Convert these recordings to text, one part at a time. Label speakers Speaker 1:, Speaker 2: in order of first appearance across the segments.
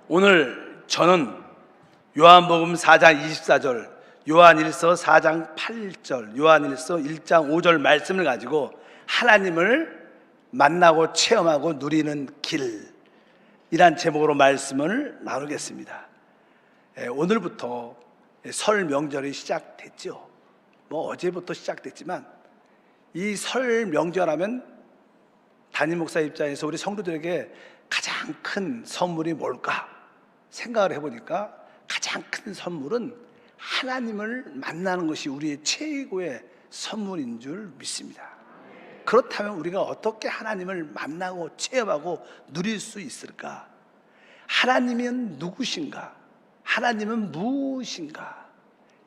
Speaker 1: 오늘 저는 요한복음 4장 24절, 요한일서 4장 8절, 요한일서 1장 5절 말씀을 가지고 하나님을 만나고 체험하고 누리는 길이란 제목으로 말씀을 나누겠습니다. 오늘부터 설 명절이 시작됐죠. 어제부터 시작됐지만 이 설 명절하면 담임 목사 입장에서 우리 성도들에게 가장 큰 선물이 뭘까 생각을 해보니까 가장 큰 선물은 하나님을 만나는 것이 우리의 최고의 선물인 줄 믿습니다. 그렇다면 우리가 어떻게 하나님을 만나고 체험하고 누릴 수 있을까? 하나님은 누구신가? 하나님은 무엇인가?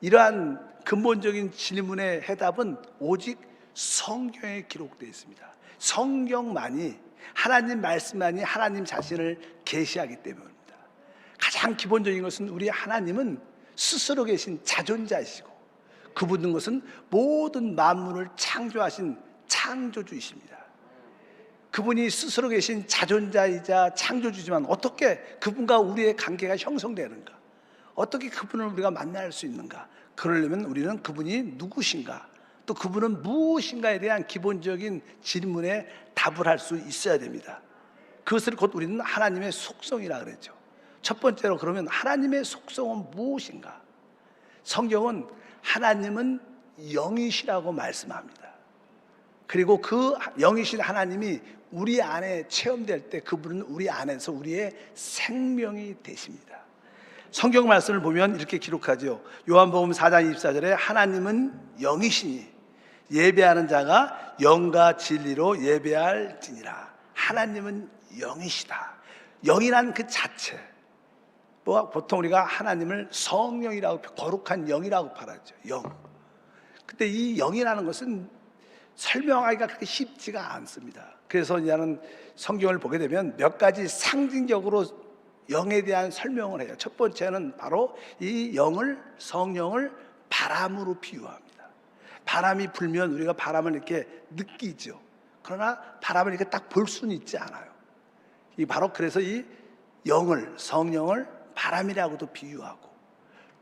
Speaker 1: 이러한 근본적인 질문의 해답은 오직 성경에 기록되어 있습니다. 성경만이, 하나님 말씀만이 하나님 자신을 계시하기 때문입니다. 가장 기본적인 것은 우리 하나님은 스스로 계신 자존자이시고, 그분은 것은 모든 만물을 창조하신 창조주이십니다. 그분이 스스로 계신 자존자이자 창조주지만 어떻게 그분과 우리의 관계가 형성되는가? 어떻게 그분을 우리가 만날 수 있는가? 그러려면 우리는 그분이 누구신가, 또 그분은 무엇인가에 대한 기본적인 질문에 답을 할 수 있어야 됩니다. 그것을 곧 우리는 하나님의 속성이라 그랬죠. 첫 번째로, 그러면 하나님의 속성은 무엇인가? 성경은 하나님은 영이시라고 말씀합니다. 그리고 그 영이신 하나님이 우리 안에 체험될 때 그분은 우리 안에서 우리의 생명이 되십니다. 성경 말씀을 보면 이렇게 기록하죠. 요한복음 4장 24절에 하나님은 영이시니 예배하는 자가 영과 진리로 예배할지니라. 하나님은 영이시다. 영이란 그 자체, 보통 우리가 하나님을 성령이라고, 거룩한 영이라고 말하죠. 영. 근데 이 영이라는 것은 설명하기가 그렇게 쉽지가 않습니다. 그래서 이제는 성경을 보게 되면 몇 가지 상징적으로 영에 대한 설명을 해요. 첫 번째는 바로 이 영을, 성령을 바람으로 비유합니다. 바람이 불면 우리가 바람을 이렇게 느끼죠. 그러나 바람을 이렇게 딱 볼 수는 있지 않아요. 이 바로 그래서 이 영을, 성령을 바람이라고도 비유하고,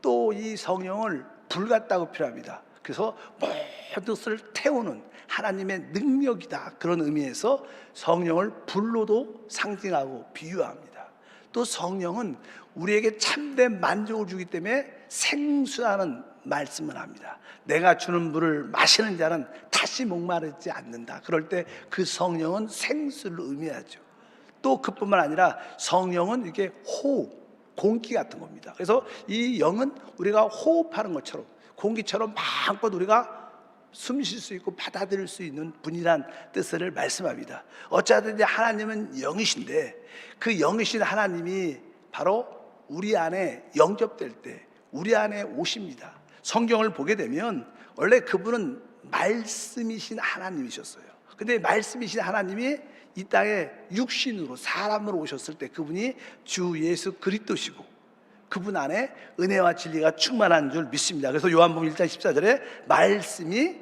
Speaker 1: 또 이 성령을 불 같다고 표현합니다. 그래서 모든 것을 태우는 하나님의 능력이다, 그런 의미에서 성령을 불로도 상징하고 비유합니다. 또 성령은 우리에게 참된 만족을 주기 때문에 생수라는 말씀을 합니다. 내가 주는 물을 마시는 자는 다시 목마르지 않는다. 그럴 때 그 성령은 생수를 의미하죠. 또 그뿐만 아니라 성령은 이렇게 호흡, 공기 같은 겁니다. 그래서 이 영은 우리가 호흡하는 것처럼, 공기처럼 마음껏 우리가 숨 쉴 수 있고 받아들일 수 있는 분이란 뜻을 말씀합니다. 어찌하든지 하나님은 영이신데 그 영이신 하나님이 바로 우리 안에 영접될 때 우리 안에 오십니다. 성경을 보게 되면 원래 그분은 말씀이신 하나님이셨어요. 근데 말씀이신 하나님이 이 땅에 육신으로, 사람으로 오셨을 때 그분이 주 예수 그리스도시고 그분 안에 은혜와 진리가 충만한 줄 믿습니다. 그래서 요한복음 1장 14절에 말씀이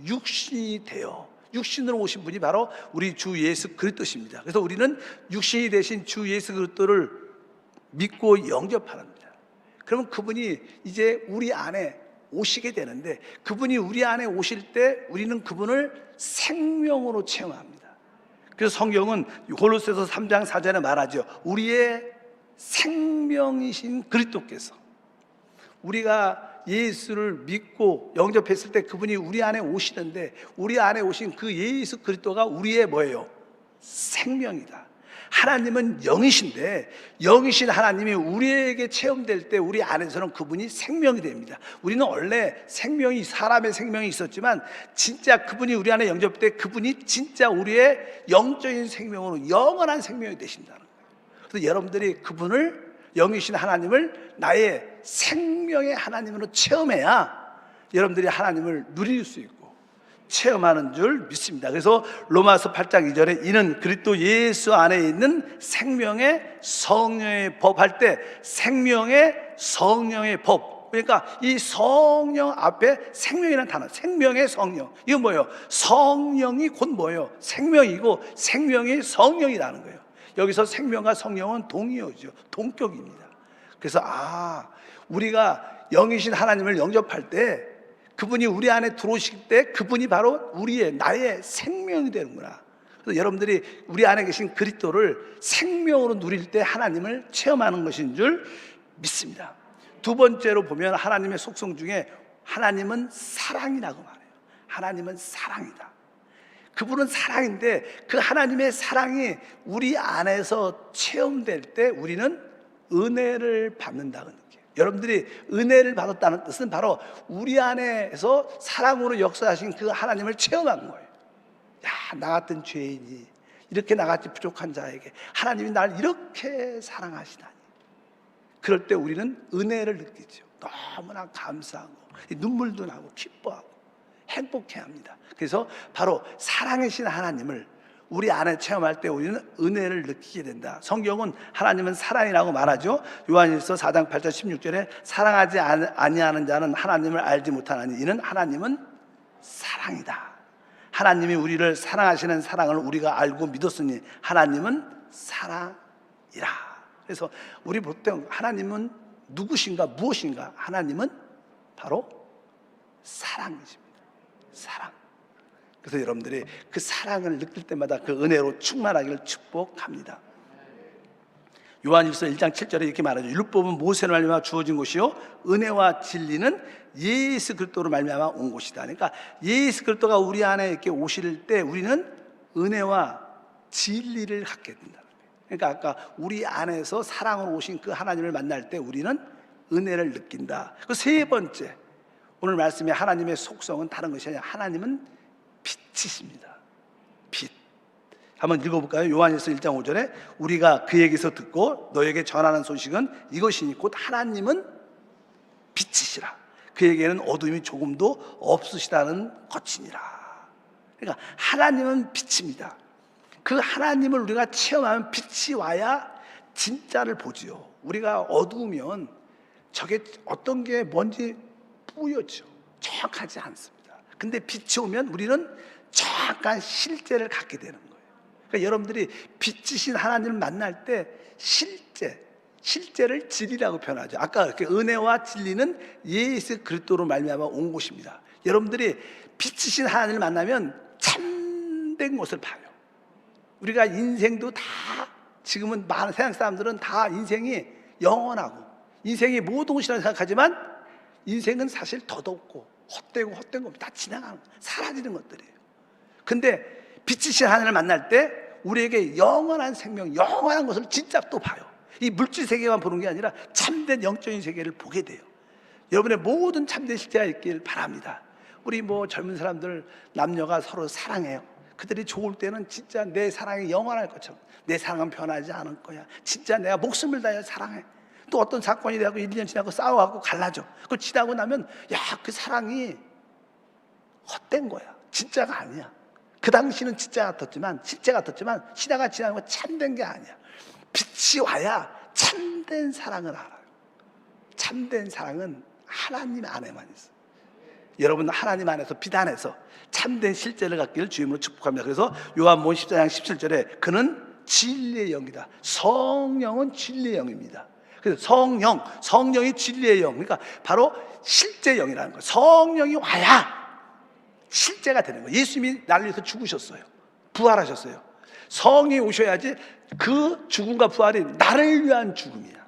Speaker 1: 육신이 되어, 육신으로 오신 분이 바로 우리 주 예수 그리스도십니다. 그래서 우리는 육신이 되신 주 예수 그리스도를 믿고 영접합니다. 그러면 그분이 이제 우리 안에 오시게 되는데, 그분이 우리 안에 오실 때 우리는 그분을 생명으로 체험합니다. 그래서 성경은 골로새서 3장 4절에 말하죠. 우리의 생명이신 그리스도께서, 우리가 예수를 믿고 영접했을 때 그분이 우리 안에 오시는데, 우리 안에 오신 그 예수 그리스도가 우리의 뭐예요? 생명이다. 하나님은 영이신데 영이신 하나님이 우리에게 체험될 때 우리 안에서는 그분이 생명이 됩니다. 우리는 원래 생명이, 사람의 생명이 있었지만 진짜 그분이 우리 안에 영접될 때 그분이 진짜 우리의 영적인 생명으로 영원한 생명이 되신다는 거예요. 그래서 여러분들이 그분을, 영이신 하나님을 나의 생명의 하나님으로 체험해야 여러분들이 하나님을 누릴 수 있고 체험하는 줄 믿습니다. 그래서 로마서 8장 2절에 이는 그리스도 예수 안에 있는 생명의 성령의 법 할 때, 생명의 성령의 법, 그러니까 이 성령 앞에 생명이라는 단어, 생명의 성령, 이건 뭐예요? 성령이 곧 뭐예요? 생명이고 생명이 성령이라는 거예요. 여기서 생명과 성령은 동의어죠. 동격입니다. 그래서 우리가 영이신 하나님을 영접할 때, 그분이 우리 안에 들어오실 때 그분이 바로 나의 생명이 되는구나. 그래서 여러분들이 우리 안에 계신 그리스도를 생명으로 누릴 때 하나님을 체험하는 것인 줄 믿습니다. 두 번째로 보면 하나님의 속성 중에 하나님은 사랑이라고 말해요. 하나님은 사랑이다. 그분은 사랑인데 그 하나님의 사랑이 우리 안에서 체험될 때 우리는 은혜를 받는다는 느낌. 여러분들이 은혜를 받았다는 뜻은 바로 우리 안에서 사랑으로 역사하신 그 하나님을 체험한 거예요. 나 같은 죄인이, 이렇게 나같이 부족한 자에게 하나님이 날 이렇게 사랑하시다니. 그럴 때 우리는 은혜를 느끼죠. 너무나 감사하고 눈물도 나고 기뻐하고 행복해합니다. 그래서 바로 사랑이신 하나님을 우리 안에 체험할 때 우리는 은혜를 느끼게 된다. 성경은 하나님은 사랑이라고 말하죠. 요한일서 4장 8절 16절에 사랑하지 아니하는 자는 하나님을 알지 못하나니 이는 하나님은 사랑이다. 하나님이 우리를 사랑하시는 사랑을 우리가 알고 믿었으니 하나님은 사랑이라. 그래서 우리 보통 하나님은 누구신가, 무엇인가? 하나님은 바로 사랑이십니다. 사랑. 그래서 여러분들이 그 사랑을 느낄 때마다 그 은혜로 충만하기를 축복합니다. 요한일서 1장 7절에 이렇게 말하죠. 율법은 모세로 말미암아 주어진 것이요 은혜와 진리는 예수 그리스도로 말미암아 온 것이다. 그러니까 예수 그리스도가 우리 안에 이렇게 오실 때 우리는 은혜와 진리를 갖게 된다. 그러니까 아까 우리 안에서 사랑으로 오신 그 하나님을 만날 때 우리는 은혜를 느낀다. 그 세 번째, 오늘 말씀에 하나님의 속성은 다른 것이 아니라 하나님은 빛이십니다. 빛. 한번 읽어볼까요? 요한일서 1장 5절에 우리가 그에게서 듣고 너에게 전하는 소식은 이것이니 곧 하나님은 빛이시라. 그에게는 어둠이 조금도 없으시다는 것이니라. 그러니까 하나님은 빛입니다. 그 하나님을 우리가 체험하면 빛이 와야 진짜를 보지요. 우리가 어두우면 저게 어떤 게 뭔지 뿌옇죠. 정확하지 않습니다. 근데 빛이 오면 우리는 정확한 실제를 갖게 되는 거예요. 그러니까 여러분들이 빛이신 하나님을 만날 때 실제를 진리라고 표현하죠. 아까 이렇게 은혜와 진리는 예수 그리스도로 말미암아 온 것입니다. 여러분들이 빛이신 하나님을 만나면 참된 것을 봐요. 우리가 인생도 다 지금은 많은 세상 사람들은 다 인생이 영원하고 인생이 모든 것이라고 생각하지만 인생은 사실 덧없고 헛되고 헛된 겁니다. 다 지나가는 사라지는 것들이에요. 근데 빛이신 하나님을 만날 때 우리에게 영원한 생명, 영원한 것을 진짜 또 봐요. 이 물질 세계만 보는 게 아니라 참된 영적인 세계를 보게 돼요. 여러분의 모든 참된 실제가 있길 바랍니다. 우리 젊은 사람들 남녀가 서로 사랑해요. 그들이 좋을 때는 진짜 내 사랑이 영원할 것처럼 내 사랑은 변하지 않을 거야. 진짜 내가 목숨을 다해 사랑해. 또 어떤 사건이 되고 1년 지나고 싸워하고 갈라져. 그걸 지나고 나면 그 사랑이 헛된 거야. 진짜가 아니야. 그 당시는 진짜 같았지만 실제 같았지만 시대가 지나고 참된 게 아니야. 빛이 와야 참된 사랑을 알아요. 참된 사랑은 하나님 안에만 있어. 여러분 하나님 안에서 빛 안에서 참된 실제를 갖기를 주님으로 축복합니다. 그래서 요한복음 14장 17절에 그는 진리의 영이다. 성령은 진리의 영입니다. 그래서 성령이 진리의 영. 그러니까 바로 실제 영이라는 거예요. 성령이 와야 실제가 되는 거예요. 예수님이 나를 위해서 죽으셨어요. 부활하셨어요. 성령이 오셔야지 그 죽음과 부활이 나를 위한 죽음이야.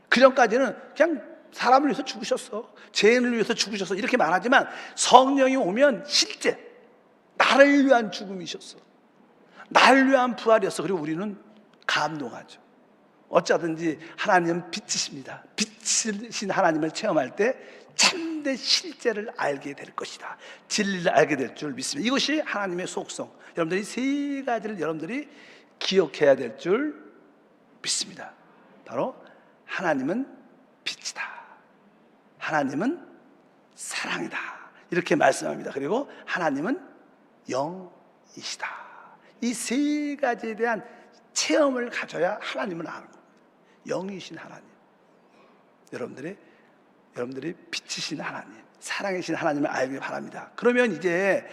Speaker 1: 그전까지는 그냥 사람을 위해서 죽으셨어. 죄인을 위해서 죽으셨어. 이렇게 말하지만 성령이 오면 실제 나를 위한 죽음이셨어. 나를 위한 부활이었어. 그리고 우리는 감동하죠. 어쩌든지 하나님은 빛이십니다. 빛이신 하나님을 체험할 때 참된 실제를 알게 될 것이다. 진리를 알게 될 줄 믿습니다. 이것이 하나님의 속성. 여러분들이 세 가지를 여러분들이 기억해야 될 줄 믿습니다. 바로 하나님은 빛이다. 하나님은 사랑이다. 이렇게 말씀합니다. 그리고 하나님은 영이시다. 이 세 가지에 대한 체험을 가져야 하나님을 아는 겁니다. 영이신 하나님. 여러분들이 빛이신 하나님, 사랑이신 하나님을 알기 바랍니다. 그러면 이제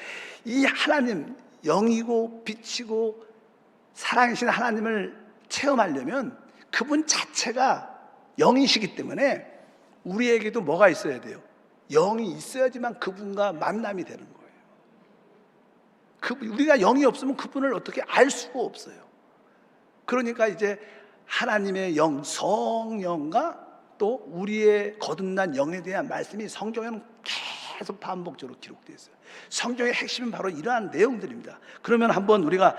Speaker 1: 이 하나님, 영이고 빛이고 사랑이신 하나님을 체험하려면 그분 자체가 영이시기 때문에 우리에게도 뭐가 있어야 돼요? 영이 있어야지만 그분과 만남이 되는 거예요. 우리가 영이 없으면 그분을 어떻게 알 수가 없어요. 그러니까 이제 하나님의 영, 성령과 또 우리의 거듭난 영에 대한 말씀이 성경에는 계속 반복적으로 기록되어 있어요. 성경의 핵심은 바로 이러한 내용들입니다. 그러면 한번 우리가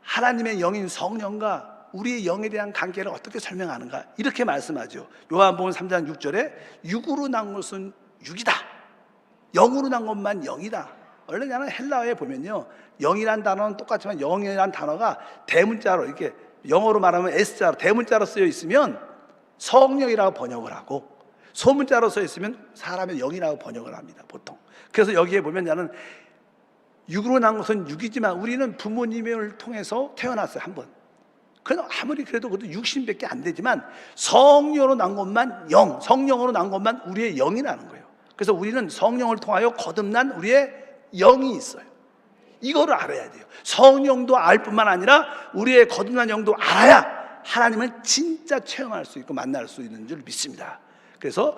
Speaker 1: 하나님의 영인 성령과 우리의 영에 대한 관계를 어떻게 설명하는가? 이렇게 말씀하죠. 요한복음 3장 6절에 육으로 난 것은 육이다, 영으로 난 것만 영이다. 원래는 헬라어에 보면요, 영이란 단어는 똑같지만 영이란 단어가 대문자로, 이렇게 영어로 말하면 S자로 대문자로 쓰여 있으면 성령이라고 번역을 하고, 소문자로 써 있으면 사람의 영이라고 번역을 합니다, 보통. 그래서 여기에 보면 나는 육으로 난 것은 육이지만 우리는 부모님을 통해서 태어났어요, 한 번. 아무리 그래도 그것도 육신밖에 안 되지만 성령으로 난 것만 영, 성령으로 난 것만 우리의 영이라는 거예요. 그래서 우리는 성령을 통하여 거듭난 우리의 영이 있어요. 이거를 알아야 돼요. 성령도 알 뿐만 아니라 우리의 거듭난 영도 알아야 하나님을 진짜 체험할 수 있고 만날 수 있는 줄 믿습니다. 그래서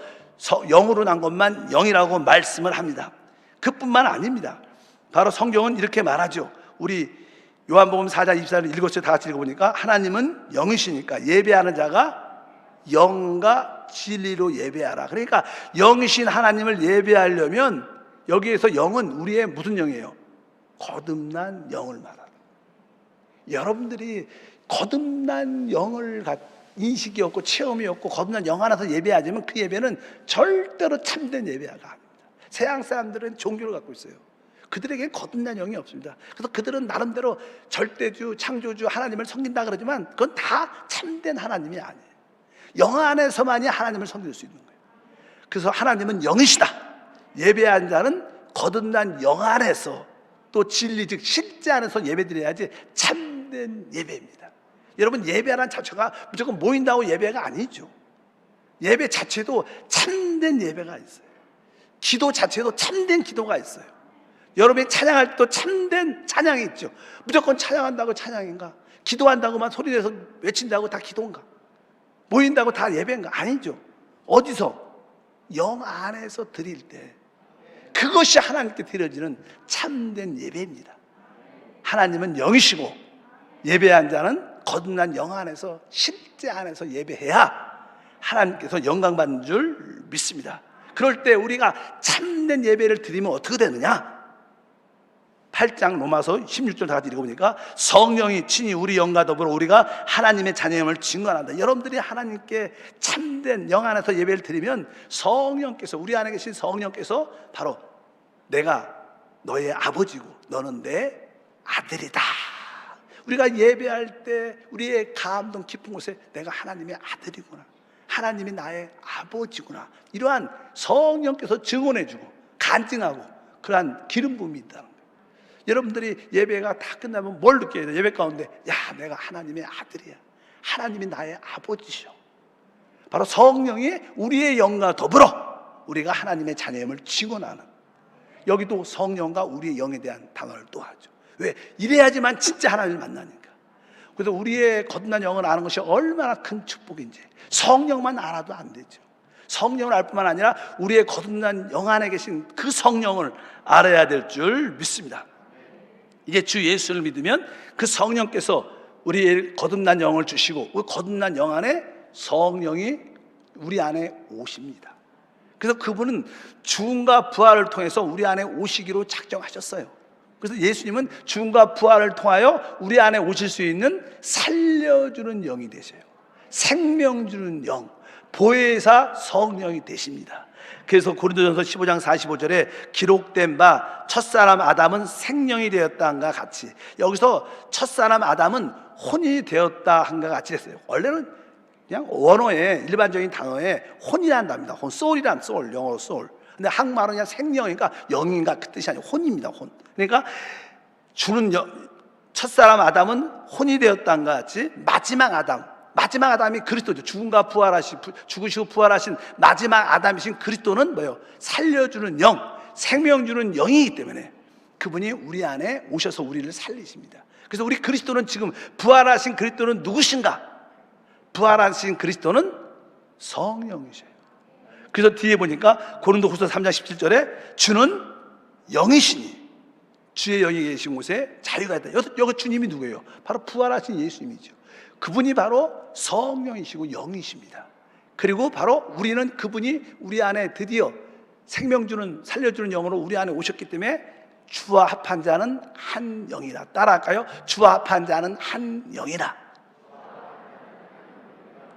Speaker 1: 영으로 난 것만 영이라고 말씀을 합니다. 그뿐만 아닙니다. 바로 성경은 이렇게 말하죠. 우리 요한복음 4장 24절 읽었어요. 다 같이 읽어보니까 하나님은 영이시니까 예배하는 자가 영과 진리로 예배하라. 그러니까 영이신 하나님을 예배하려면 여기에서 영은 우리의 무슨 영이에요? 거듭난 영을 말하는. 여러분들이 거듭난 영을 인식이 없고 체험이 없고 거듭난 영 안에서 예배하지만 그 예배는 절대로 참된 예배가 아닙니다. 세상 사람들은 종교를 갖고 있어요. 그들에게는 거듭난 영이 없습니다. 그래서 그들은 나름대로 절대주, 창조주 하나님을 섬긴다 그러지만 그건 다 참된 하나님이 아니에요. 영 안에서만이 하나님을 섬길 수 있는 거예요. 그래서 하나님은 영이시다. 예배하는 자는 거듭난 영 안에서 또 진리, 즉 실제 안에서 예배드려야지 참된 예배입니다. 여러분, 예배하는 자체가 무조건 모인다고 예배가 아니죠. 예배 자체도 참된 예배가 있어요. 기도 자체도 참된 기도가 있어요. 여러분이 찬양할 때도 참된 찬양이 있죠. 무조건 찬양한다고 찬양인가? 기도한다고만 소리내서 외친다고 다 기도인가? 모인다고 다 예배인가? 아니죠. 어디서? 영 안에서 드릴 때 그것이 하나님께 드려지는 참된 예배입니다. 하나님은 영이시고 예배한 자는 거듭난 영 안에서 실제 안에서 예배해야 하나님께서 영광 받는 줄 믿습니다. 그럴 때 우리가 참된 예배를 드리면 어떻게 되느냐? 8장 로마서 16절 다 같이 읽어보니까 성령이 친히 우리 영과 더불어 우리가 하나님의 자녀임을 증거한다. 여러분들이 하나님께 참된 영 안에서 예배를 드리면 성령께서, 우리 안에 계신 성령께서 바로 내가 너의 아버지고 너는 내 아들이다. 우리가 예배할 때 우리의 감동 깊은 곳에 내가 하나님의 아들이구나, 하나님이 나의 아버지구나, 이러한 성령께서 증언해주고 간증하고 그러한 기름 부음이 있다는 거예요. 여러분들이 예배가 다 끝나면 뭘 느껴야 돼요? 예배 가운데 내가 하나님의 아들이야, 하나님이 나의 아버지셔. 바로 성령이 우리의 영과 더불어 우리가 하나님의 자녀임을 증언하는, 여기도 성령과 우리의 영에 대한 단어를 또 하죠. 왜? 이래야지만 진짜 하나님을 만나니까. 그래서 우리의 거듭난 영을 아는 것이 얼마나 큰 축복인지 성령만 알아도 안 되죠. 성령을 알 뿐만 아니라 우리의 거듭난 영 안에 계신 그 성령을 알아야 될 줄 믿습니다. 이제 주 예수를 믿으면 그 성령께서 우리의 거듭난 영을 주시고 그 거듭난 영 안에 성령이 우리 안에 오십니다. 그래서 그분은 죽음과 부활을 통해서 우리 안에 오시기로 작정하셨어요. 그래서 예수님은 죽음과 부활을 통하여 우리 안에 오실 수 있는 살려주는 영이 되세요. 생명 주는 영, 보혜사 성령이 되십니다. 그래서 고린도전서 15장 45절에 기록된 바 첫사람 아담은 생명이 되었다 한과 같이, 여기서 첫사람 아담은 혼이 되었다 한과 같이 했어요. 원래는 그냥 원어에 일반적인 단어에 혼이라는 단어입니다. 혼, soul이란 soul, 영어로 soul. 근데 한국말은 그냥 생명이니까 영인가 그 뜻이 아니고 혼입니다. 혼. 그러니까 첫사람 아담은 혼이 되었다는 것 같이 마지막 아담이 그리스도죠. 죽으시고 부활하신 마지막 아담이신 그리스도는 뭐예요? 살려주는 영, 생명 주는 영이기 때문에 그분이 우리 안에 오셔서 우리를 살리십니다. 그래서 우리 그리스도는 지금 부활하신 그리스도는 누구신가? 부활하신 그리스도는 성령이셔요. 그래서 뒤에 보니까 고린도후서 3장 17절에 주는 영이시니 주의 영이 계신 곳에 자유가 있다. 여기 주님이 누구예요? 바로 부활하신 예수님이죠. 그분이 바로 성령이시고 영이십니다. 그리고 바로 우리는 그분이 우리 안에 드디어 생명 주는 살려주는 영으로 우리 안에 오셨기 때문에 주와 합한 자는 한 영이라. 따라할까요? 주와 합한 자는 한 영이라.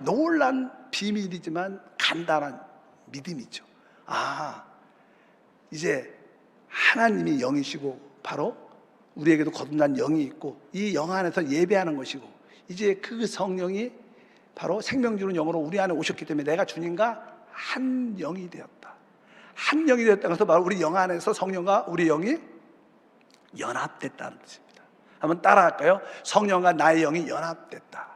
Speaker 1: 놀란 비밀이지만 간단한 믿음이죠. 이제 하나님이 영이시고 바로 우리에게도 거듭난 영이 있고 이 영 안에서 예배하는 것이고 이제 그 성령이 바로 생명 주는 영으로 우리 안에 오셨기 때문에 내가 주님과 한 영이 되었다. 한 영이 되었다는 것은 바로 우리 영 안에서 성령과 우리 영이 연합됐다는 뜻입니다. 한번 따라할까요? 성령과 나의 영이 연합됐다.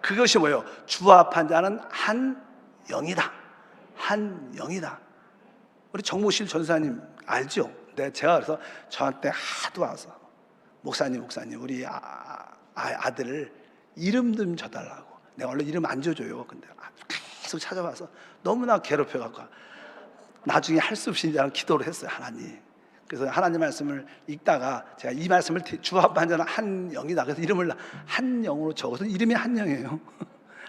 Speaker 1: 그것이 뭐예요? 주와 합한 자는 한 영이다. 한 영이다. 우리 정모실 전사님 알죠? 제가 그래서 저한테 하도 와서 목사님 우리 아들 이름 좀 줘달라고. 내가 원래 이름 안 줘줘요. 근데 계속 찾아와서 너무나 괴롭혀갖고 나중에 할 수 없이 이제 기도를 했어요. 하나님. 그래서 하나님 말씀을 읽다가 제가 이 말씀을 주와 합한 자는 한 영이다. 그래서 이름을 한 영으로 적어서 이름이 한 영이에요.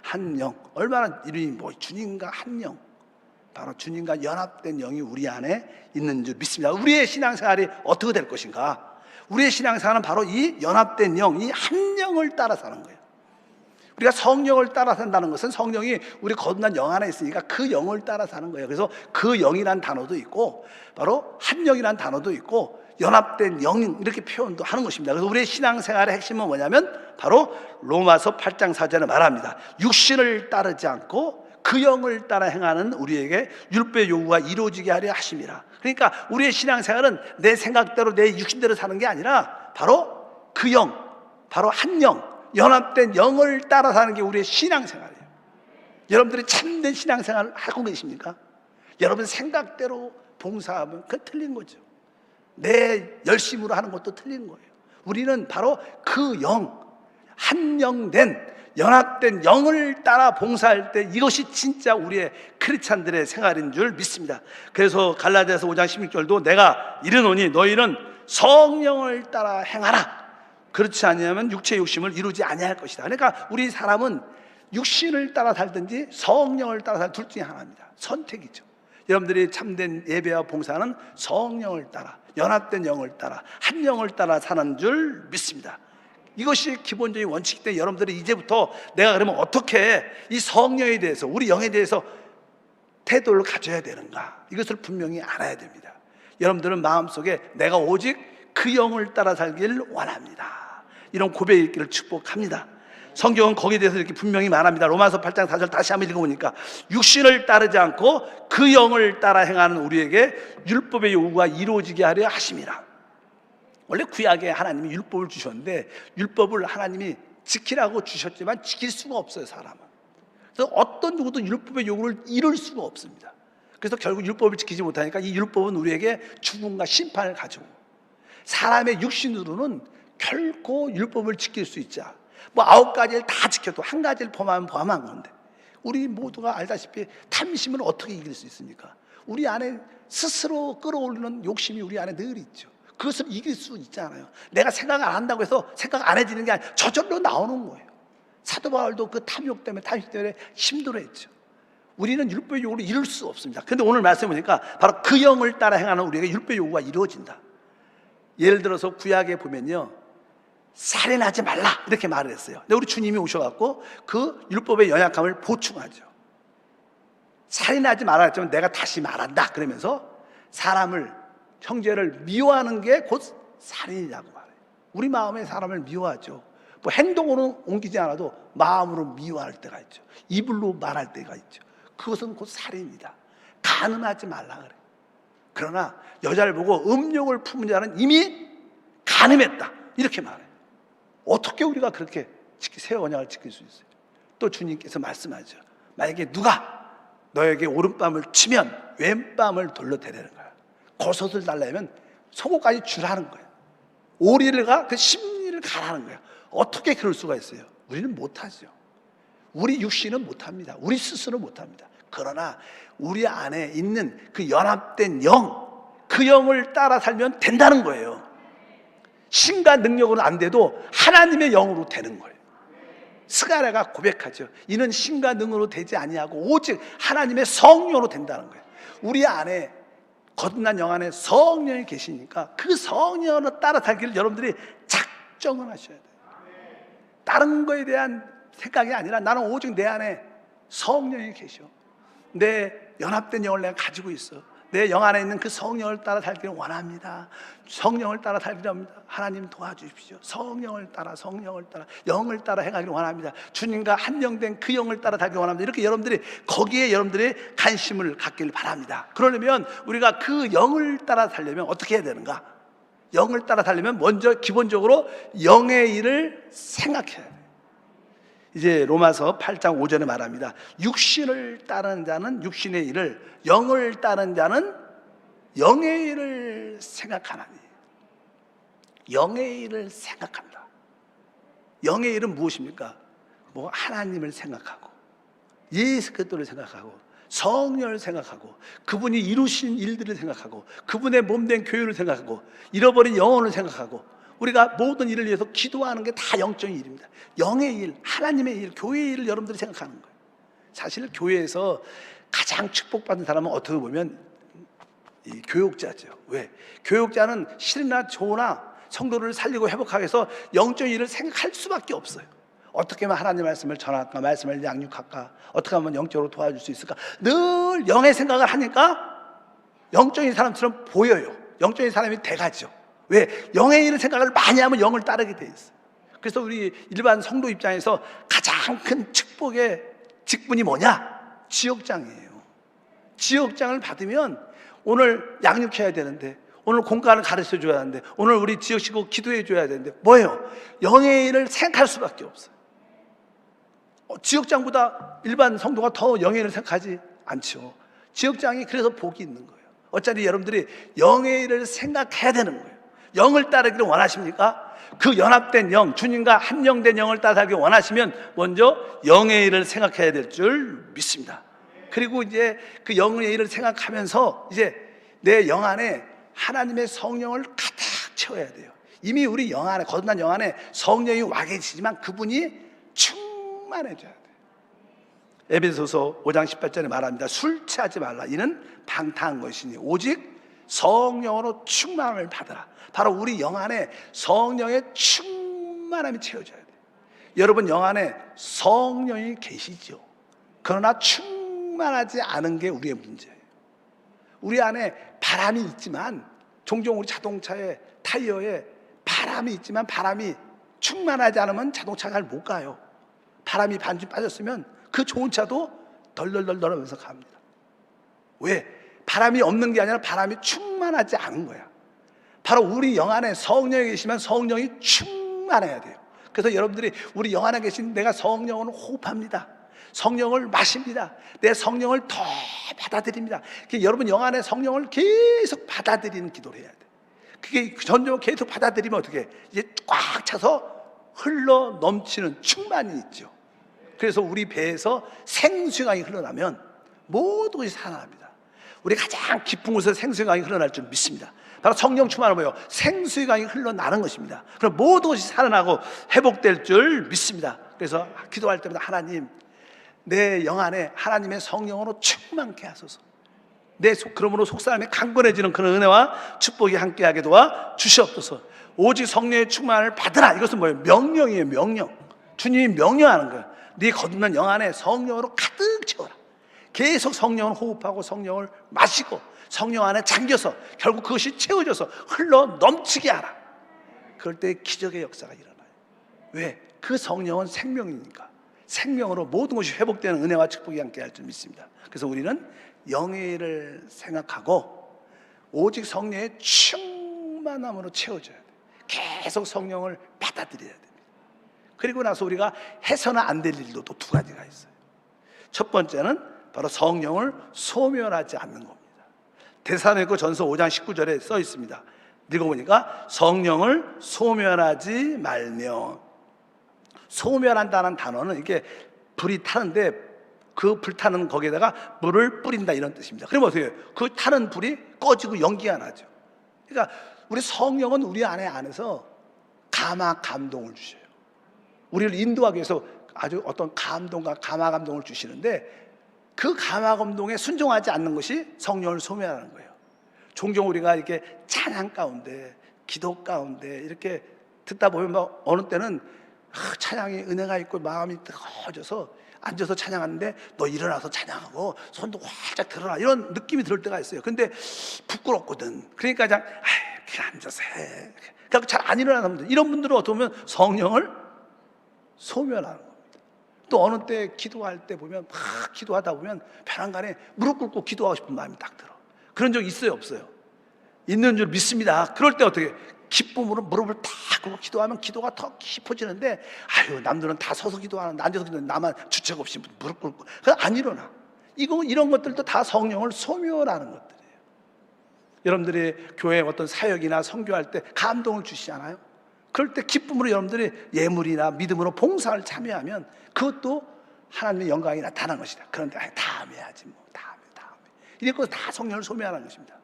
Speaker 1: 한 영. 얼마나 이름이 주님과 한 영. 바로 주님과 연합된 영이 우리 안에 있는 줄 믿습니다. 우리의 신앙생활이 어떻게 될 것인가? 우리의 신앙생활은 바로 이 연합된 영, 이 한 영을 따라 사는 거예요. 우리가 성령을 따라 산다는 것은 성령이 우리 거듭난 영 안에 있으니까 그 영을 따라 사는 거예요. 그래서 그 영이란 단어도 있고 바로 한 영이란 단어도 있고 연합된 영 이렇게 표현도 하는 것입니다. 그래서 우리의 신앙생활의 핵심은 뭐냐면 바로 로마서 8장 4절에 말합니다. 육신을 따르지 않고 그 영을 따라 행하는 우리에게 율법의 요구가 이루어지게 하려 하심이라. 그러니까 우리의 신앙생활은 내 생각대로 내 육신대로 사는 게 아니라 바로 그 영, 바로 한 영, 연합된 영을 따라 사는 게 우리의 신앙생활이에요. 여러분들이 참된 신앙생활을 하고 계십니까? 여러분 생각대로 봉사하면 그건 틀린 거죠. 내 열심으로 하는 것도 틀린 거예요. 우리는 바로 그 영, 한영된 연합된 영을 따라 봉사할 때 이것이 진짜 우리의 크리스찬들의 생활인 줄 믿습니다. 그래서 갈라디아서 5장 16절도 내가 이르노니 너희는 성령을 따라 행하라. 그렇지 아니하면 육체의 욕심을 이루지 아니할 것이다. 그러니까 우리 사람은 육신을 따라 살든지 성령을 따라 살 둘 중에 하나입니다. 선택이죠. 여러분들이 참된 예배와 봉사는 성령을 따라 연합된 영을 따라 한 영을 따라 사는 줄 믿습니다. 이것이 기본적인 원칙이 때문에 여러분들이 이제부터 내가 그러면 어떻게 이 성령에 대해서 우리 영에 대해서 태도를 가져야 되는가 이것을 분명히 알아야 됩니다. 여러분들은 마음속에 내가 오직 그 영을 따라 살길 원합니다. 이런 고백이 있기를 축복합니다. 성경은 거기에 대해서 이렇게 분명히 말합니다. 로마서 8장 4절 다시 한번 읽어보니까 육신을 따르지 않고 그 영을 따라 행하는 우리에게 율법의 요구가 이루어지게 하려 하심이라. 원래 구약에 하나님이 율법을 주셨는데 율법을 하나님이 지키라고 주셨지만 지킬 수가 없어요, 사람은. 그래서 어떤 누구도 율법의 요구를 이룰 수가 없습니다. 그래서 결국 율법을 지키지 못하니까 이 율법은 우리에게 죽음과 심판을 가져오고 사람의 육신으로는 결코 율법을 지킬 수 있자 9가지를 다 지켜도 한 가지를 범하면 범한 건데 우리 모두가 알다시피 탐심을 어떻게 이길 수 있습니까? 우리 안에 스스로 끌어올리는 욕심이 우리 안에 늘 있죠. 그것을 이길 수 있잖아요. 내가 생각 안 한다고 해서 생각 안 해지는 게 아니라 저절로 나오는 거예요. 사도 바울도 그 탐욕 때문에 힘들어했죠. 우리는 율법의 요구를 이룰 수 없습니다. 그런데 오늘 말씀 보니까 바로 그 영을 따라 행하는 우리에게 율법의 요구가 이루어진다. 예를 들어서 구약에 보면요 살인하지 말라 이렇게 말을 했어요. 근데 우리 주님이 오셔갖고 그 율법의 연약함을 보충하죠. 살인하지 말라 했지만 내가 다시 말한다 그러면서 사람을 형제를 미워하는 게 곧 살인이라고 말해요. 우리 마음에 사람을 미워하죠. 뭐 행동으로 옮기지 않아도 마음으로 미워할 때가 있죠. 입으로 말할 때가 있죠. 그것은 곧 살인이다. 간음하지 말라 그래. 그러나 여자를 보고 음욕을 품은 자는 이미 간음했다 이렇게 말해요. 어떻게 우리가 그렇게 새 언약을 지킬 수 있어요? 또 주님께서 말씀하죠. 만약에 누가 너에게 오른밤을 치면 왼밤을 돌려 대라는 거야. 고소를 달라면 속옷까지 주라는 거예요. 오리를 그 심리를 가라는 거예요. 어떻게 그럴 수가 있어요? 우리는 못하죠. 우리 육신은 못합니다. 우리 스스로 못합니다. 그러나 우리 안에 있는 그 연합된 영, 그 영을 따라 살면 된다는 거예요. 신과 능력으로는 안 돼도 하나님의 영으로 되는 거예요. 스가랴가 고백하죠. 이는 신과 능으로 되지 아니하고 오직 하나님의 성령으로 된다는 거예요. 우리 안에 거듭난 영 안에 성령이 계시니까 그 성령으로 따라 살기를 여러분들이 작정을 하셔야 돼요. 다른 거에 대한 생각이 아니라 나는 오직 내 안에 성령이 계셔. 내 연합된 영을 내가 가지고 있어. 내 영 안에 있는 그 성령을 따라 살기를 원합니다. 성령을 따라 살기를 합니다. 하나님 도와주십시오. 성령을 따라 영을 따라 행하기를 원합니다. 주님과 한영된 그 영을 따라 살기를 원합니다. 이렇게 여러분들이 거기에 여러분들이 관심을 갖기를 바랍니다. 그러려면 우리가 그 영을 따라 살려면 어떻게 해야 되는가? 영을 따라 살려면 먼저 기본적으로 영의 일을 생각해야 돼요. 이제 로마서 8장 5절에 말합니다. 육신을 따르는 자는 육신의 일을, 영을 따르는 자는 영의 일을 생각하나니. 영의 일을 생각한다. 영의 일은 무엇입니까? 하나님을 생각하고 예수 그리스도를 생각하고 성령을 생각하고 그분이 이루신 일들을 생각하고 그분의 몸된 교회를 생각하고 잃어버린 영혼을 생각하고 우리가 모든 일을 위해서 기도하는 게 다 영적인 일입니다. 영의 일, 하나님의 일, 교회의 일을 여러분들이 생각하는 거예요. 사실 교회에서 가장 축복받은 사람은 어떻게 보면 이 교육자죠. 왜? 교육자는 실이나 조나 성도를 살리고 회복하기 위해서 영적인 일을 생각할 수밖에 없어요. 어떻게 하면 하나님 말씀을 전할까? 말씀을 양육할까? 어떻게 하면 영적으로 도와줄 수 있을까? 늘 영의 생각을 하니까 영적인 사람처럼 보여요. 영적인 사람이 돼가죠. 왜? 영의 일을 생각을 많이 하면 영을 따르게 돼 있어요. 그래서 우리 일반 성도 입장에서 가장 큰 축복의 직분이 뭐냐? 지역장이에요. 지역장을 받으면 오늘 양육해야 되는데, 오늘 공간을 가르쳐 줘야 하는데, 오늘 우리 지역 식구 기도해 줘야 되는데 뭐예요? 영의 일을 생각할 수밖에 없어요. 지역장보다 일반 성도가 더 영의 일을 생각하지 않죠. 지역장이 그래서 복이 있는 거예요. 어차피 여러분들이 영의 일을 생각해야 되는 거예요. 영을 따르기를 원하십니까? 그 연합된 영, 주님과 한영된 영을 따라 살기 원하시면 먼저 영의 일을 생각해야 될 줄 믿습니다. 그리고 이제 그 영의 일을 생각하면서 이제 내 영 안에 하나님의 성령을 가득 채워야 돼요. 이미 우리 영 안에, 거듭난 영 안에 성령이 와 계시지만 그분이 충만해져야 돼요. 에베소서 5장 18절에 말합니다. 술 취하지 말라. 이는 방탕한 것이니 오직 성령으로 충만함을 받으라. 바로 우리 영 안에 성령의 충만함이 채워져야 돼요. 여러분 영 안에 성령이 계시죠. 그러나 충만하지 않은 게 우리의 문제예요. 우리 안에 바람이 있지만 종종 우리 자동차의 타이어에 바람이 있지만 바람이 충만하지 않으면 자동차가 잘 못 가요. 바람이 반쯤 빠졌으면 그 좋은 차도 덜덜덜 하면서 갑니다. 왜? 바람이 없는 게 아니라 바람이 충만하지 않은 거야. 바로 우리 영 안에 성령이 계시면 성령이 충만해야 돼요. 그래서 여러분들이 우리 영 안에 계신 내가 성령을 호흡합니다. 성령을 마십니다. 내 성령을 더 받아들입니다. 여러분 영 안에 성령을 계속 받아들이는 기도를 해야 돼. 그게 전적으로 계속 받아들이면 어떻게? 이제 꽉 차서 흘러 넘치는 충만이 있죠. 그래서 우리 배에서 생수강이 흘러나면 모든 것이 살아납니다. 우리 가장 깊은 곳에서 생수강이 흘러날 줄 믿습니다. 바로 성령 충만을 보여 생수의 강이 흘러나는 것입니다. 그럼 모든 것이 살아나고 회복될 줄 믿습니다. 그래서 기도할 때마다 하나님, 내 영 안에 하나님의 성령으로 충만케 하소서. 그러므로 속사람이 강건해지는 그런 은혜와 축복이 함께하게 도와 주시옵소서. 오직 성령의 충만을 받으라. 이것은 뭐예요? 명령이에요. 명령. 주님이 명령하는 거예요. 네 거듭난 영 안에 성령으로 가득 채워라. 계속 성령을 호흡하고 성령을 마시고 성령 안에 잠겨서 결국 그것이 채워져서 흘러 넘치게 하라. 그럴 때 기적의 역사가 일어나요. 왜? 그 성령은 생명이니까. 생명으로 모든 것이 회복되는 은혜와 축복이 함께 할 줄 믿습니다. 그래서 우리는 영의 일을 생각하고 오직 성령의 충만함으로 채워져야 돼요. 계속 성령을 받아들여야 됩니다. 그리고 나서 우리가 해서는 안 될 일도 또 두 가지가 있어요. 첫 번째는 바로 성령을 소멸하지 않는 겁니다. 데살로니가 전서 5장 19절에 써 있습니다. 읽어보니까 성령을 소멸하지 말며. 소멸한다는 단어는 이게 불이 타는데 그 불타는 거기에다가 물을 뿌린다 이런 뜻입니다. 그러면 어떻게 해요? 그 타는 불이 꺼지고 연기가 나죠. 그러니까 우리 성령은 우리 안에서 감화 감동을 주셔요. 우리를 인도하기 위해서 아주 어떤 감동과 감화 감동을 주시는데 그 감화 감동에 순종하지 않는 것이 성령을 소멸하는 거예요. 종종 우리가 이렇게 찬양 가운데, 기도 가운데 이렇게 듣다 보면 막 어느 때는 찬양이 은혜가 있고 마음이 뜨거워져서 앉아서 찬양하는데 너 일어나서 찬양하고 손도 활짝 들어라 이런 느낌이 들 때가 있어요. 근데 부끄럽거든. 그러니까 그냥 앉아서 해. 그러니까 잘 안 일어나는 분들, 이런 분들은 어떻게 보면 성령을 소멸하는 겁니다. 또 어느 때 기도할 때 보면 막 기도하다 보면 벼랑간에 무릎 꿇고 기도하고 싶은 마음이 딱 들어. 그런 적 있어요, 없어요? 있는 줄 믿습니다. 그럴 때 어떻게 기쁨으로 무릎을 탁 꿇고 기도하면 기도가 더 깊어지는데, 아유 남들은 다 서서 기도하는데 앉아서 기도하는데 나만 주책 없이 무릎 꿇고 안 일어나. 이런 것들도 다 성령을 소멸하는 것들이에요. 여러분들이 교회 어떤 사역이나 선교할 때 감동을 주시지 않아요? 그럴 때 기쁨으로 여러분들이 예물이나 믿음으로 봉사를 참여하면 그것도 하나님의 영광이 나타나는 것이다. 그런데 다음에 하지 뭐, 다음에 이런 거 다 성령을 소멸하는 것입니다.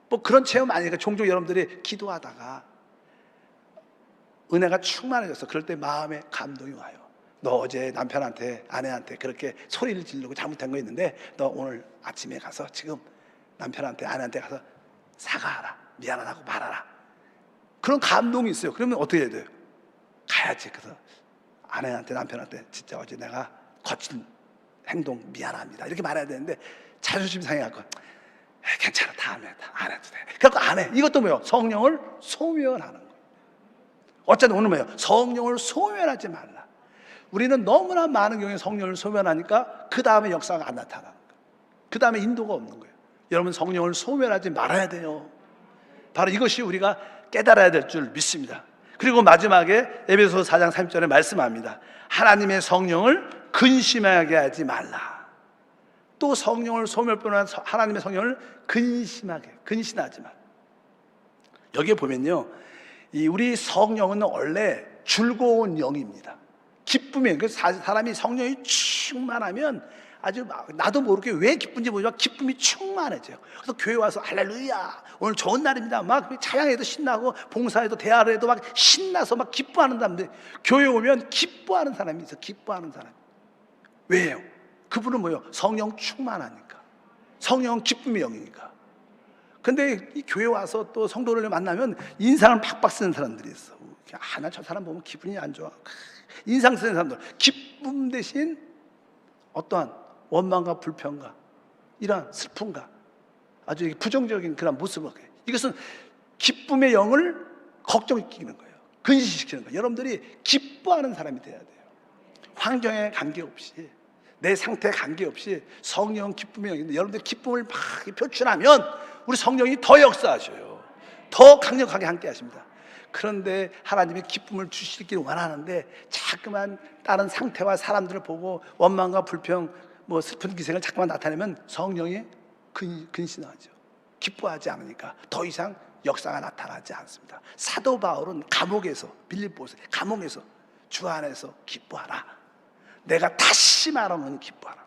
Speaker 1: 뭐 그런 체험 아니니까 종종 여러분들이 기도하다가 은혜가 충만해져서 그럴 때 마음에 감동이 와요. 너 어제 남편한테 아내한테 그렇게 소리를 지르고 잘못한 거 있는데 너 오늘 아침에 가서 지금 남편한테 아내한테 가서 사과하라, 미안하다고 말하라. 그런 감동이 있어요. 그러면 어떻게 해야 돼요? 가야지. 그래서 아내한테 남편한테 진짜 어제 내가 거친 행동 미안합니다 이렇게 말해야 되는데 자존심 상해갖고 괜찮아 다음에 안 해도 돼. 그래서 안 해. 이것도 뭐예요? 성령을 소멸하는 거예요. 어쨌든 오늘 뭐예요? 성령을 소멸하지 말라. 우리는 너무나 많은 경우에 성령을 소멸하니까 그 다음에 역사가 안 나타나는 거예요. 그 다음에 인도가 없는 거예요. 여러분 성령을 소멸하지 말아야 돼요. 바로 이것이 우리가 깨달아야 될 줄 믿습니다. 그리고 마지막에 에베소서 4장 30절에 말씀합니다. 하나님의 성령을 근심하게 하지 말라. 또 성령을 소멸뿐만 아니라 하나님의 성령을 근신하지 말라. 여기에 보면요, 우리 성령은 원래 즐거운 영입니다. 기쁨이에요. 그래서 사람이 성령이 충만하면 아주 나도 모르게 왜 기쁜지 모르지만 기쁨이 충만해져요. 그래서 교회 와서 할렐루야 오늘 좋은 날입니다 막 찬양해도 신나고 봉사해도 대화를 해도 막 신나서 막 기뻐하는 사람들, 교회 오면 기뻐하는 사람이 있어요. 기뻐하는 사람. 왜요? 그분은 뭐예요? 성령 충만하니까. 성령은 기쁨의 영이니까. 근데 이 교회 와서 또 성도를 만나면 인상을 팍팍 쓰는 사람들이 있어. 나 저 사람 보면 기분이 안 좋아. 인상 쓰는 사람들. 기쁨 대신 어떠한 원망과 불평과 이러한 슬픔과 아주 부정적인 그런 모습을, 이것은 기쁨의 영을 걱정시키는 거예요. 근시시키는 거예요. 여러분들이 기뻐하는 사람이 돼야 돼요. 환경에 관계없이, 내 상태에 관계없이 성령 기쁨의 영인데, 여러분들이 기쁨을 막 표출하면 우리 성령이 더 역사하셔요. 더 강력하게 함께 하십니다. 그런데 하나님이 기쁨을 주시기를 원하는데 자꾸만 다른 상태와 사람들을 보고 원망과 불평, 뭐 슬픈 기색을 자꾸만 나타내면 성령이 근신하죠. 기뻐하지 않으니까 더 이상 역사가 나타나지 않습니다. 사도 바울은 감옥에서, 빌립보서 감옥에서 주 안에서 기뻐하라. 내가 다시 말하면 기뻐하라.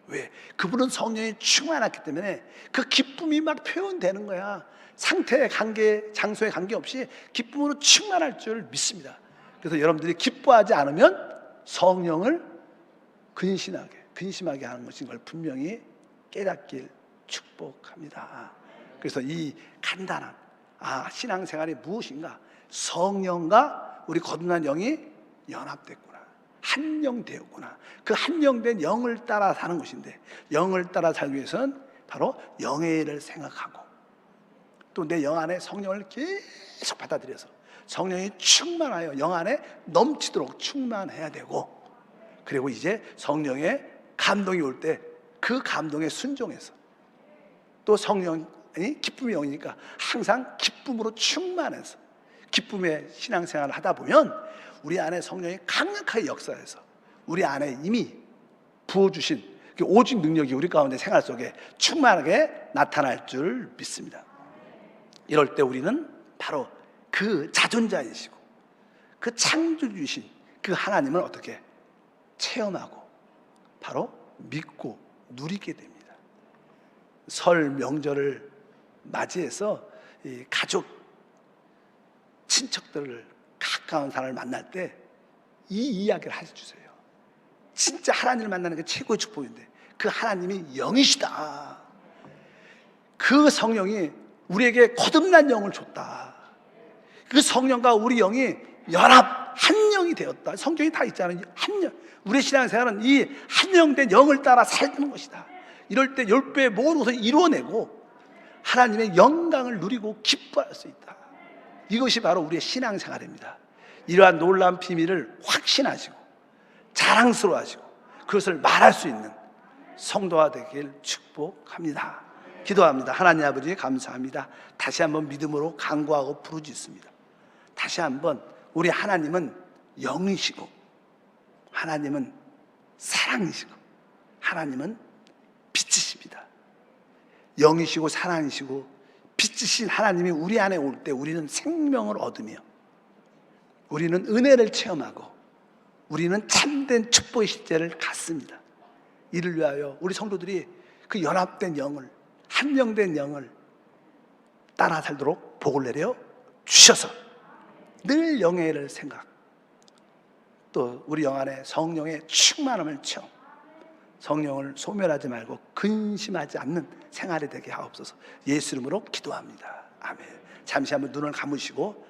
Speaker 1: 왜? 그분은 성령이 충만했기 때문에 그 기쁨이 막 표현되는 거야. 상태의 관계, 장소의 관계없이 기쁨으로 충만할 줄 믿습니다. 그래서 여러분들이 기뻐하지 않으면 성령을 근심하게 하는 것인 걸 분명히 깨닫길 축복합니다. 그래서 이 간단한 신앙생활이 무엇인가? 성령과 우리 거듭난 영이 연합됐구나, 한영되었구나. 그 한영된 영을 따라 사는 것인데, 영을 따라 살기 위해서는 바로 영의 일을 생각하고 또 내 영 안에 성령을 계속 받아들여서 성령이 충만하여 영 안에 넘치도록 충만해야 되고, 그리고 이제 성령의 감동이 올 때 그 감동에 순종해서, 또 성령이 기쁨의 영이니까 항상 기쁨으로 충만해서 기쁨의 신앙생활을 하다 보면 우리 안에 성령이 강력하게 역사해서 우리 안에 이미 부어주신 그 오직 능력이 우리 가운데 생활 속에 충만하게 나타날 줄 믿습니다. 이럴 때 우리는 바로 그 자존자이시고 그 창조주신 그 하나님을 어떻게 체험하고 바로 믿고 누리게 됩니다. 설 명절을 맞이해서 이 가족, 친척들을 가까운 사람을 만날 때 이 이야기를 해주세요. 진짜 하나님을 만나는 게 최고의 축복인데 그 하나님이 영이시다. 그 성령이 우리에게 거듭난 영을 줬다. 그 성령과 우리 영이 연합 한 영이 되었다. 성경이 다 있잖아요. 한 영. 우리 신앙생활은 이 한 영된 영을 따라 살는 것이다. 이럴 때 10배의 모든 것을 이루어내고 하나님의 영광을 누리고 기뻐할 수 있다. 이것이 바로 우리의 신앙생활입니다. 이러한 놀라운 비밀을 확신하시고 자랑스러워하시고 그것을 말할 수 있는 성도가 되길 축복합니다. 기도합니다. 하나님 아버지 감사합니다. 다시 한번 믿음으로 간구하고 부르짖습니다. 다시 한번 우리 하나님은 영이시고 하나님은 사랑이시고 하나님은 빛이십니다. 영이시고 사랑이시고 빛이신 하나님이 우리 안에 올 때 우리는 생명을 얻으며 우리는 은혜를 체험하고 우리는 참된 축복의 시제를 갖습니다. 이를 위하여 우리 성도들이 그 연합된 영을 한명된 영을 따라 살도록 복을 내려 주셔서 늘 영예를 생각 또 우리 영 안에 성령의 충만함을 체험 성령을 소멸하지 말고 근심하지 않는 생활이 되게 하옵소서. 예수 이름으로 기도합니다. 아멘. 잠시 한번 눈을 감으시고